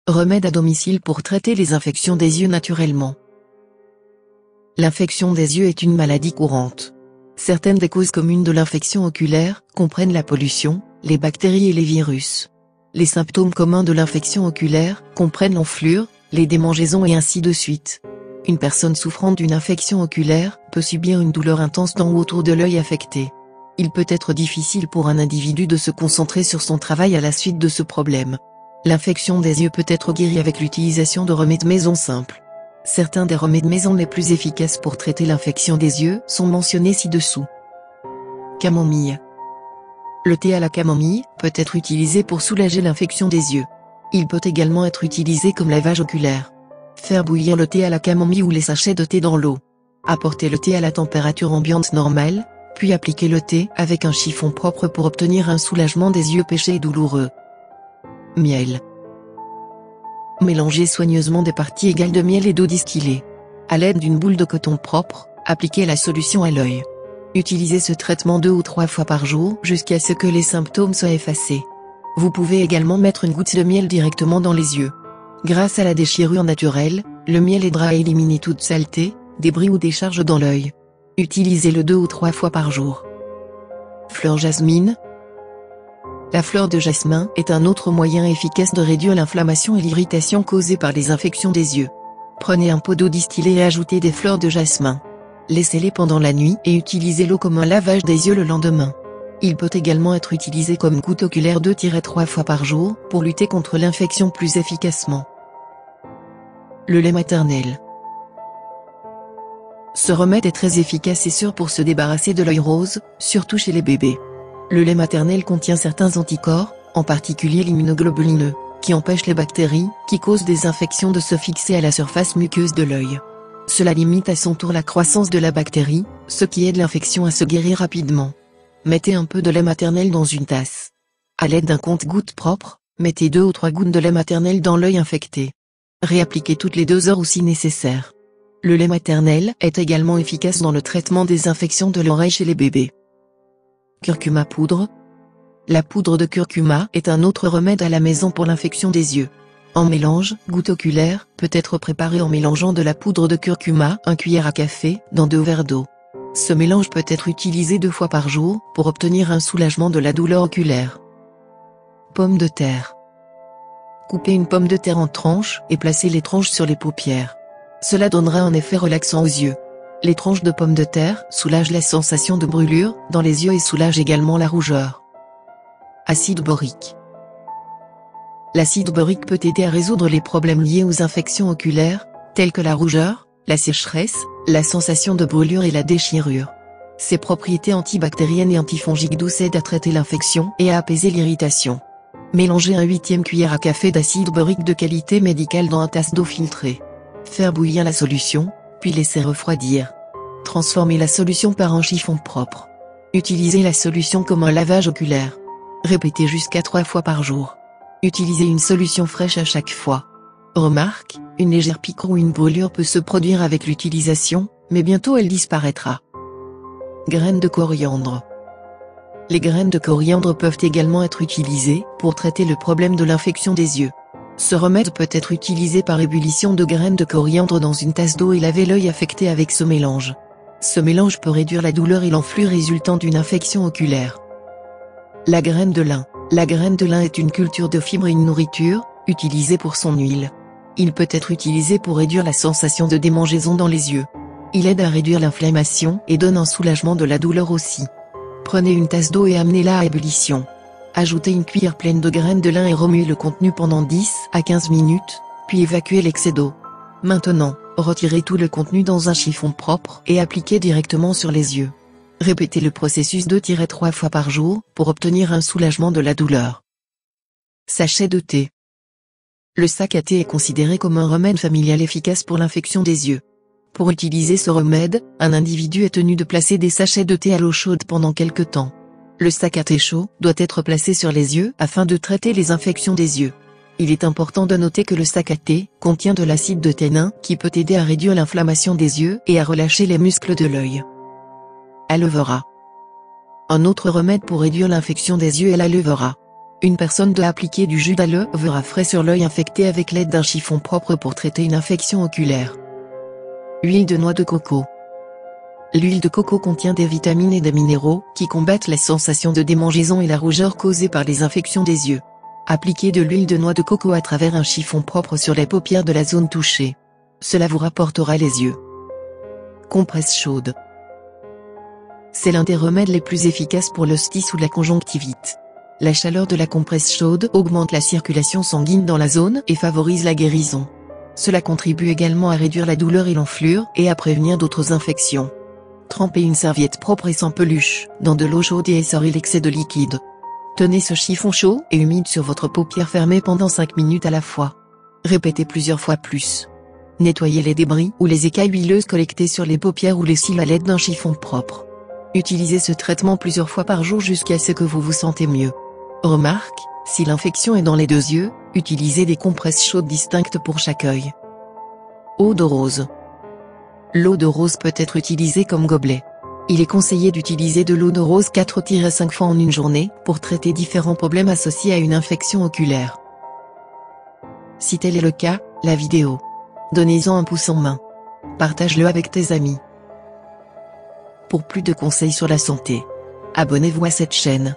Remède à domicile pour traiter les infections des yeux naturellement. L'infection des yeux est une maladie courante. Certaines des causes communes de l'infection oculaire comprennent la pollution, les bactéries et les virus. Les symptômes communs de l'infection oculaire comprennent l'enflure, les démangeaisons et ainsi de suite. Une personne souffrant d'une infection oculaire peut subir une douleur intense dans ou autour de l'œil affecté. Il peut être difficile pour un individu de se concentrer sur son travail à la suite de ce problème. L'infection des yeux peut être guérie avec l'utilisation de remèdes maison simples. Certains des remèdes maison les plus efficaces pour traiter l'infection des yeux sont mentionnés ci-dessous. Camomille. Le thé à la camomille peut être utilisé pour soulager l'infection des yeux. Il peut également être utilisé comme lavage oculaire. Faire bouillir le thé à la camomille ou les sachets de thé dans l'eau. Apporter le thé à la température ambiante normale, puis appliquer le thé avec un chiffon propre pour obtenir un soulagement des yeux péchés et douloureux. Miel. Mélangez soigneusement des parties égales de miel et d'eau distillée. À l'aide d'une boule de coton propre, appliquez la solution à l'œil. Utilisez ce traitement 2 ou 3 fois par jour jusqu'à ce que les symptômes soient effacés. Vous pouvez également mettre une goutte de miel directement dans les yeux. Grâce à la déchirure naturelle, le miel aidera à éliminer toute saleté, débris ou décharge dans l'œil. Utilisez-le 2 ou 3 fois par jour. Fleur jasmine. La fleur de jasmin est un autre moyen efficace de réduire l'inflammation et l'irritation causée par les infections des yeux. Prenez un pot d'eau distillée et ajoutez des fleurs de jasmin. Laissez-les pendant la nuit et utilisez l'eau comme un lavage des yeux le lendemain. Il peut également être utilisé comme goutte oculaire 2-3 fois par jour pour lutter contre l'infection plus efficacement. Le lait maternel. Ce remède est très efficace et sûr pour se débarrasser de l'œil rose, surtout chez les bébés. Le lait maternel contient certains anticorps, en particulier l'immunoglobuline, qui empêchent les bactéries, qui causent des infections de se fixer à la surface muqueuse de l'œil. Cela limite à son tour la croissance de la bactérie, ce qui aide l'infection à se guérir rapidement. Mettez un peu de lait maternel dans une tasse. À l'aide d'un compte-gouttes propre, mettez 2 ou 3 gouttes de lait maternel dans l'œil infecté. Réappliquez toutes les 2 heures ou si nécessaire. Le lait maternel est également efficace dans le traitement des infections de l'oreille chez les bébés. Curcuma poudre. La poudre de curcuma est un autre remède à la maison pour l'infection des yeux. En mélange, goutte oculaire, peut être préparé en mélangeant de la poudre de curcuma, 1 cuillère à café, dans 2 verres d'eau. Ce mélange peut être utilisé 2 fois par jour, pour obtenir un soulagement de la douleur oculaire. Pomme de terre. Coupez une pomme de terre en tranches et placez les tranches sur les paupières. Cela donnera un effet relaxant aux yeux. Les tranches de pommes de terre soulagent la sensation de brûlure dans les yeux et soulagent également la rougeur. Acide borique. L'acide borique peut aider à résoudre les problèmes liés aux infections oculaires, tels que la rougeur, la sécheresse, la sensation de brûlure et la déchirure. Ses propriétés antibactériennes et antifongiques douces aident à traiter l'infection et à apaiser l'irritation. Mélangez 1/8 cuillère à café d'acide borique de qualité médicale dans une tasse d'eau filtrée. Faire bouillir la solution, puis laisser refroidir. Transformez la solution par un chiffon propre. Utilisez la solution comme un lavage oculaire. Répétez jusqu'à 3 fois par jour. Utilisez une solution fraîche à chaque fois. Remarque, une légère piqûre ou une brûlure peut se produire avec l'utilisation, mais bientôt elle disparaîtra. Graines de coriandre. Les graines de coriandre peuvent également être utilisées pour traiter le problème de l'infection des yeux. Ce remède peut être utilisé par ébullition de graines de coriandre dans une tasse d'eau et laver l'œil affecté avec ce mélange. Ce mélange peut réduire la douleur et l'enflure résultant d'une infection oculaire. La graine de lin. La graine de lin est une culture de fibre et une nourriture, utilisée pour son huile. Il peut être utilisé pour réduire la sensation de démangeaison dans les yeux. Il aide à réduire l'inflammation et donne un soulagement de la douleur aussi. Prenez une tasse d'eau et amenez-la à ébullition. Ajoutez une cuillère pleine de graines de lin et remuez le contenu pendant 10 à 15 minutes, puis évacuez l'excès d'eau. Maintenant, retirez tout le contenu dans un chiffon propre et appliquez directement sur les yeux. Répétez le processus 2-3 fois par jour pour obtenir un soulagement de la douleur. Sachet de thé. Le sac à thé est considéré comme un remède familial efficace pour l'infection des yeux. Pour utiliser ce remède, un individu est tenu de placer des sachets de thé à l'eau chaude pendant quelque temps. Le sac à thé chaud doit être placé sur les yeux afin de traiter les infections des yeux. Il est important de noter que le sac à thé contient de l'acide de thénin qui peut aider à réduire l'inflammation des yeux et à relâcher les muscles de l'œil. Aloe vera. Un autre remède pour réduire l'infection des yeux est l'aloe vera. Une personne doit appliquer du jus d'aloe vera frais sur l'œil infecté avec l'aide d'un chiffon propre pour traiter une infection oculaire. Huile de noix de coco. L'huile de coco contient des vitamines et des minéraux qui combattent la sensation de démangeaison et la rougeur causée par les infections des yeux. Appliquez de l'huile de noix de coco à travers un chiffon propre sur les paupières de la zone touchée. Cela vous rapportera les yeux. Compresse chaude. C'est l'un des remèdes les plus efficaces pour l'ostis ou la conjonctivite. La chaleur de la compresse chaude augmente la circulation sanguine dans la zone et favorise la guérison. Cela contribue également à réduire la douleur et l'enflure et à prévenir d'autres infections. Trempez une serviette propre et sans peluche dans de l'eau chaude et essorez l'excès de liquide. Tenez ce chiffon chaud et humide sur votre paupière fermée pendant 5 minutes à la fois. Répétez plusieurs fois plus. Nettoyez les débris ou les écailles huileuses collectées sur les paupières ou les cils à l'aide d'un chiffon propre. Utilisez ce traitement plusieurs fois par jour jusqu'à ce que vous vous sentez mieux. Remarque, si l'infection est dans les 2 yeux, utilisez des compresses chaudes distinctes pour chaque œil. Eau de rose. L'eau de rose peut être utilisée comme gobelet. Il est conseillé d'utiliser de l'eau de rose 4-5 fois en une journée pour traiter différents problèmes associés à une infection oculaire. Si tel est le cas, la vidéo. Donnez-en un pouce en main. Partage-le avec tes amis. Pour plus de conseils sur la santé, abonnez-vous à cette chaîne.